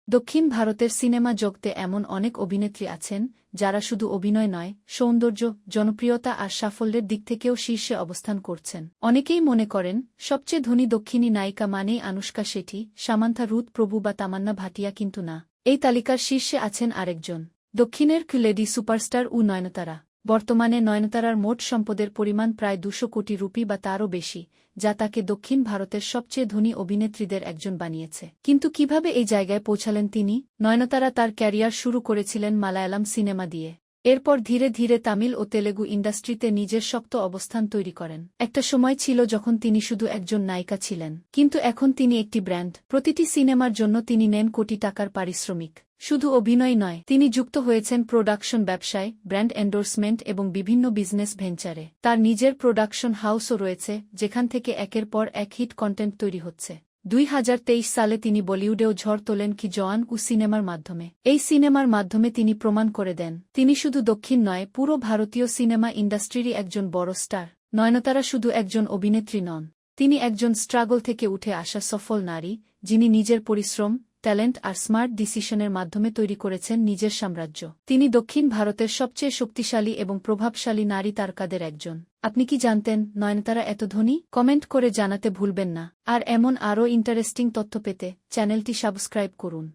দক্ষিণ ভারতের সিনেমা জগতে এমন অনেক অভিনেত্রী আছেন যারা শুধু অভিনয় নয়, সৌন্দর্য, জনপ্রিয়তা আর সাফল্যের দিক থেকেও শীর্ষে অবস্থান করছেন। অনেকেই মনে করেন সবচেয়ে ধনী দক্ষিণী নায়িকা মানেই আনুশকা শেঠি, সামান্থা রুথ প্রভু বা তামান্না ভাটিয়া, কিন্তু না। এই তালিকার শীর্ষে আছেন আরেকজন, দক্ষিণের লেডি সুপারস্টার নয়নতারা। বর্তমানে নয়নতারার মোট সম্পদের পরিমাণ প্রায় ২০০ কোটি রুপি বা তারও বেশি, যা তাকে দক্ষিণ ভারতের সবচেয়ে ধনী অভিনেত্রীদের একজন বানিয়েছে। কিন্তু কিভাবে এই জায়গায় পৌঁছালেন তিনি? নয়নতারা তার ক্যারিয়ার শুরু করেছিলেন মালায়ালাম সিনেমা দিয়ে। এরপর ধীরে ধীরে তামিল ও তেলেগু ইন্ডাস্ট্রিতে নিজের শক্ত অবস্থান তৈরি করেন। একটা সময় ছিল যখন তিনি শুধু একজন নায়িকা ছিলেন, কিন্তু এখন তিনি একটি ব্র্যান্ড। প্রতিটি সিনেমার জন্য তিনি নেন কোটি টাকার পারিশ্রমিক। শুধু অভিনয় নয়, তিনি যুক্ত হয়েছেন প্রোডাকশন ব্যবসায়, ব্র্যান্ড এন্ডোর্সমেন্ট এবং বিভিন্ন বিজনেস ভেঞ্চারে। তার নিজের প্রোডাকশন হাউসও রয়েছে, যেখান থেকে একের পর এক হিট কন্টেন্ট তৈরি হচ্ছে। ২০২৩ সালে তিনি বলিউডেও ঝড় তোলেন কি জওয়ান সিনেমার মাধ্যমে। এই সিনেমার মাধ্যমে তিনি প্রমাণ করে দেন তিনি শুধু দক্ষিণ নয়, পুরো ভারতীয় সিনেমা ইন্ডাস্ট্রিরই একজন বড় স্টার। নয়নতারা শুধু একজন অভিনেত্রী নন, তিনি একজন স্ট্রাগল থেকে উঠে আসা সফল নারী, যিনি নিজের পরিশ্রম, ট্যালেন্ট আর স্মার্ট ডিসিশনের মাধ্যমে তৈরি করেছেন নিজের সাম্রাজ্য। তিনি দক্ষিণ ভারতের সবচেয়ে শক্তিশালী এবং প্রভাবশালী নারী তারকাদের একজন। আপনি কি জানতেন নয়নতারা এত ধনী? কমেন্ট করে জানাতে ভুলবেন না। আর এমন আরও ইন্টারেস্টিং তথ্য পেতে চ্যানেলটি সাবস্ক্রাইব করুন।